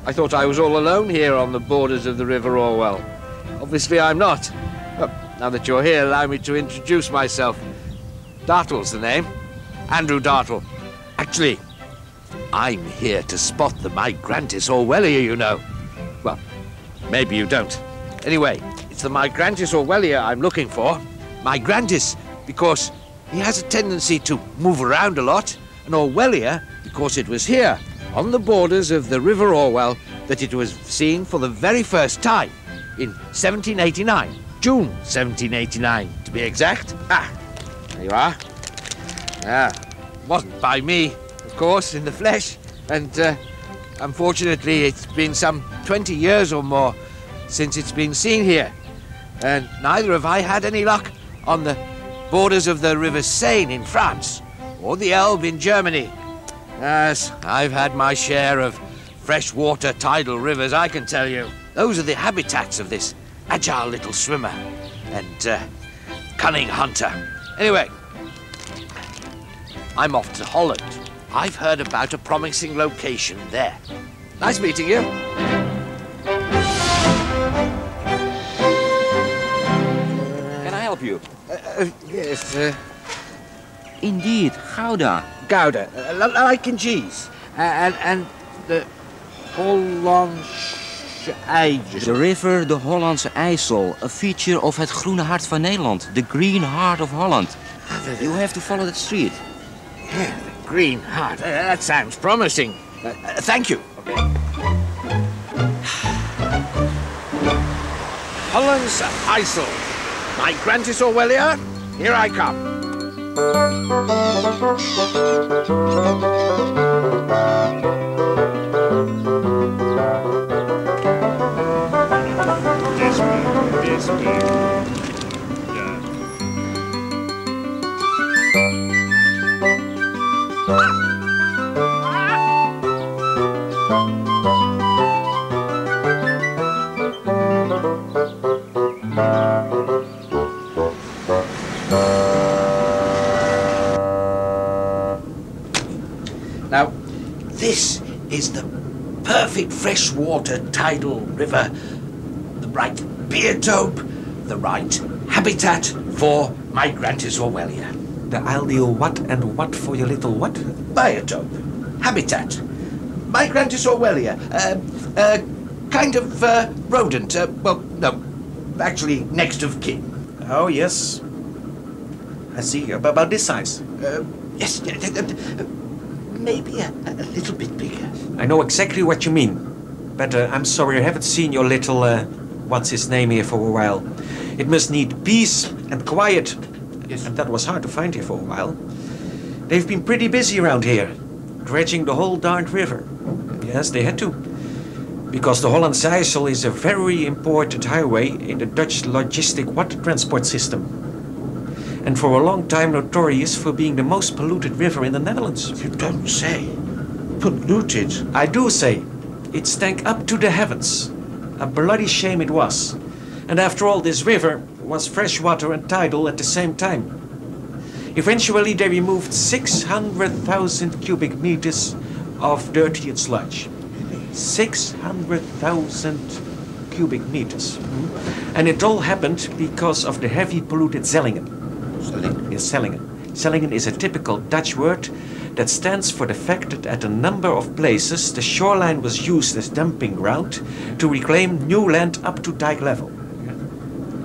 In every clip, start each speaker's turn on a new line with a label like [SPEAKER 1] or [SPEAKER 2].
[SPEAKER 1] I thought I was all alone here on the borders of the River Orwell. Obviously I'm not. Well, now that you're here, allow me to introduce myself. Dartle's the name. Andrew Dartle. Actually, I'm here to spot the Migrantis Orwellia, you know. Well, maybe you don't. Anyway, it's the Migrantis Orwellia I'm looking for. Migrantis, because he has a tendency to move around a lot, and Orwellia, because it was here, on the borders of the River Orwell, that it was seen for the very first time, in 1789. June 1789, to be exact. Ah, there you are. Wasn't by me, of course, in the flesh, and unfortunately it's been some 20 years or more since it's been seen here, and neither have I had any luck on the borders of the River Seine in France, or the Elbe in Germany. Yes, I've had my share of freshwater tidal rivers, I can tell you. Those are the habitats of this agile little swimmer and cunning hunter. Anyway, I'm off to Holland. I've heard about a promising location there. Nice meeting you.
[SPEAKER 2] Can I help you?
[SPEAKER 1] Yes,
[SPEAKER 2] Indeed, Gouda.
[SPEAKER 1] Gouda, like in cheese. And the Hollandse IJssel.
[SPEAKER 2] The river, the Hollandse IJssel, a feature of het groene hart van Nederland, the green heart of Holland. You have to follow that street.
[SPEAKER 1] Yeah, the green heart. That sounds promising. Thank you. Okay. Hollandse IJssel. Migrantis Orwellia, here I come. This way. Yeah. Now, this is the perfect freshwater tidal river, the right biotope, the right habitat for Migrantis Orwellia.
[SPEAKER 3] The ideal what and what for your little what?
[SPEAKER 1] Biotope, habitat, Migrantis Orwellia, kind of rodent, well, no, actually next of kin.
[SPEAKER 3] Oh, yes. I see, about this size.
[SPEAKER 1] Yes, maybe a little bit bigger.
[SPEAKER 3] I know exactly what you mean. But I'm sorry, I haven't seen your little, what's his name here for a while. It must need peace and quiet.
[SPEAKER 1] Yes.
[SPEAKER 3] And that was hard to find here for a while. They've been pretty busy around here, dredging the whole darned river. Yes, they had to. Because the Hollandse IJssel is a very important highway in the Dutch logistic water transport system. And for a long time notorious for being the most polluted river in the Netherlands.
[SPEAKER 1] You don't say. Polluted?
[SPEAKER 3] I do say. It stank up to the heavens. A bloody shame it was. And after all, this river was freshwater and tidal at the same time. Eventually they removed 600,000 cubic meters of dirty and sludge. 600,000 cubic meters. And it all happened because of the heavy polluted Zellingen.
[SPEAKER 1] Zellingen?
[SPEAKER 3] Yes, Zellingen. Zellingen is a typical Dutch word that stands for the fact that at a number of places the shoreline was used as dumping ground to reclaim new land up to dike level.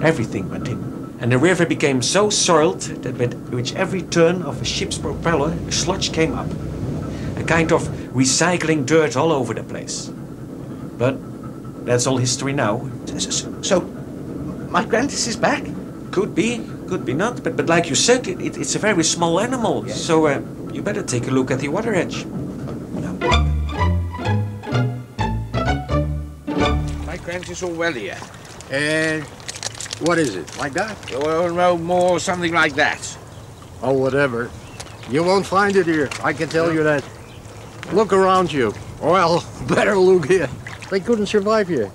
[SPEAKER 3] Everything went in. And the river became so soiled that with every turn of a ship's propeller, sludge came up. A kind of recycling dirt all over the place. But that's all history now.
[SPEAKER 1] So Migrantis is back?
[SPEAKER 3] Could be not. But like you said, it's a very small animal. Yes. So you better take a look at the water edge.
[SPEAKER 1] Migrantis Orwellia.
[SPEAKER 4] What is it? Like that?
[SPEAKER 1] Well, no, more something like that.
[SPEAKER 4] Oh, whatever. You won't find it here. I can tell you that. Look around you. Well, better look here. They couldn't survive here.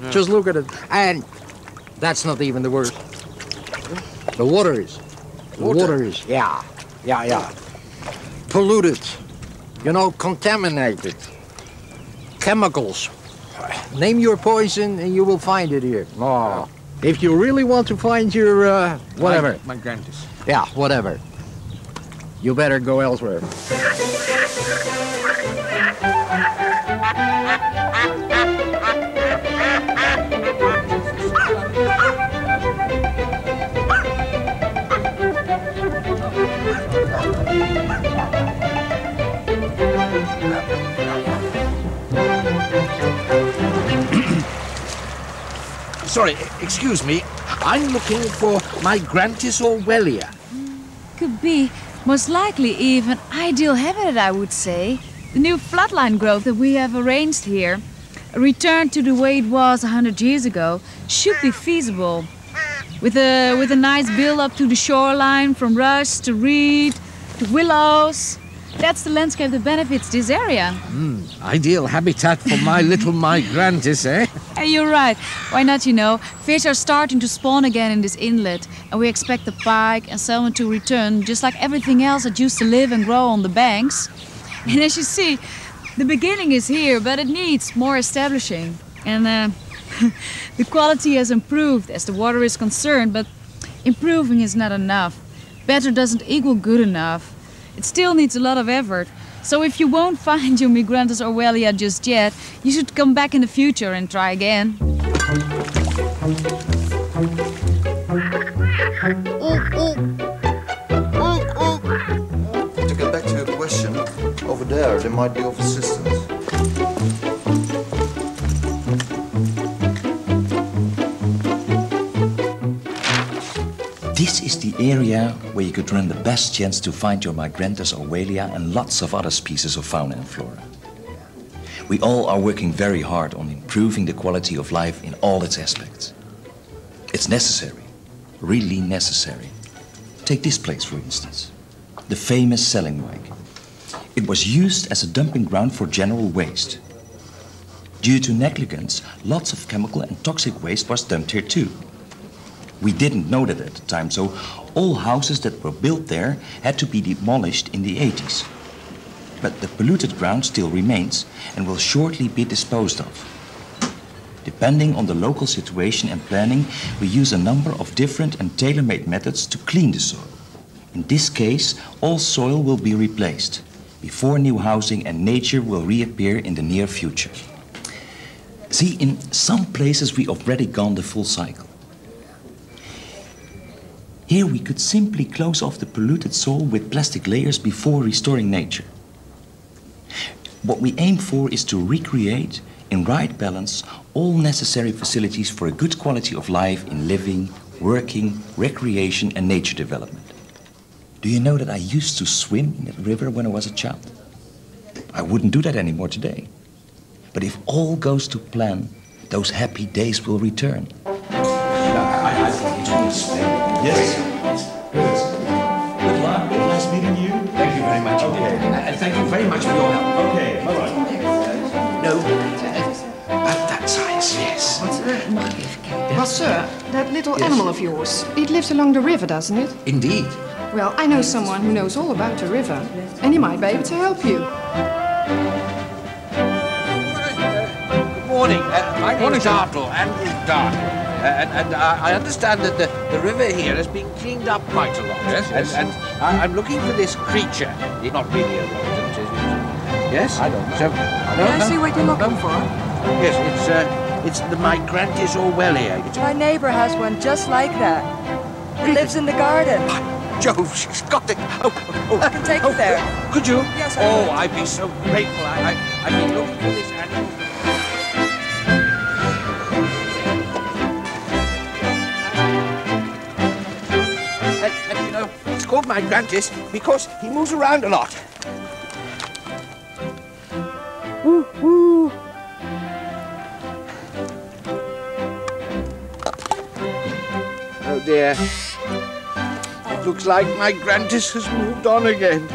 [SPEAKER 1] No.
[SPEAKER 4] Just look at it. And that's not even the worst. The water is. The water is. Yeah. Polluted. You know, contaminated. Chemicals name your poison and you will find it here. Oh. If you really want to find your, whatever.
[SPEAKER 1] My Grantis.
[SPEAKER 4] Yeah, whatever. You better go elsewhere.
[SPEAKER 1] Sorry, excuse me. I'm looking for my Grantis Orwellia.
[SPEAKER 5] Could be. Most likely even ideal habitat, I would say. The new floodline growth that we have arranged here, a return to the way it was 100 years ago, should be feasible. With a nice build-up to the shoreline, from rush to reed to willows. That's the landscape that benefits this area.
[SPEAKER 1] Ideal habitat for my little Migrantis, eh?
[SPEAKER 5] Hey, you're right. Why not, you know? Fish are starting to spawn again in this inlet, and we expect the pike and salmon to return, just like everything else that used to live and grow on the banks. And as you see, the beginning is here, but it needs more establishing. And the quality has improved as the water is concerned, but improving is not enough. Better doesn't equal good enough. It still needs a lot of effort. So if you won't find your Migrantis Orwellia just yet, you should come back in the future and try again.
[SPEAKER 6] To get back to your question, over there they might be of assistance.
[SPEAKER 7] This is the area where you could run the best chance to find your Migrantis Orwellia and lots of other species of fauna and flora. We all are working very hard on improving the quality of life in all its aspects. It's necessary, really necessary. Take this place, for instance, the famous Sellingwijk. It was used as a dumping ground for general waste. Due to negligence, lots of chemical and toxic waste was dumped here too. We didn't know that at the time, so all houses that were built there had to be demolished in the 80s. But the polluted ground still remains and will shortly be disposed of. Depending on the local situation and planning, we use a number of different and tailor-made methods to clean the soil. In this case, all soil will be replaced before new housing and nature will reappear in the near future. See, in some places we already gone the full cycle. Here we could simply close off the polluted soil with plastic layers before restoring nature. What we aim for is to recreate, in right balance, all necessary facilities for a good quality of life in living, working, recreation and nature development. Do you know that I used to swim in that river when I was a child? I wouldn't do that anymore today. But if all goes to plan, those happy days will return.
[SPEAKER 3] Yes. Good luck. Nice meeting you.
[SPEAKER 1] Thank you very much.
[SPEAKER 3] Okay.
[SPEAKER 1] And thank you very much for your help.
[SPEAKER 3] Okay. Bye-bye.
[SPEAKER 1] No, that size, yes.
[SPEAKER 5] Mag ik even kijken?
[SPEAKER 8] Well, sir, that little animal of yours, it lives along the river, doesn't it?
[SPEAKER 1] Indeed.
[SPEAKER 8] Well, I know someone who knows all about the river, and he might be able to help you.
[SPEAKER 1] Good morning. My name is Dartle, Andrew Dartle. And I understand that the river here has been cleaned up quite a lot. Yes. And I'm looking for this creature. It's not really a rodent, is it? Yes? I don't know. So,
[SPEAKER 9] Can I see what you're looking for?
[SPEAKER 1] Yes, it's the Migrantis Orwellia.
[SPEAKER 9] My neighbor has one just like that. It lives in the garden.
[SPEAKER 1] Jove, she's got it.
[SPEAKER 9] I can take you there.
[SPEAKER 1] Could you?
[SPEAKER 9] Yes, I will.
[SPEAKER 1] I'd be so grateful. I've been looking for this animal. And you know, it's called Migrantis because he moves around a lot. Woo, woo. Oh dear. It looks like Migrantis has moved on again.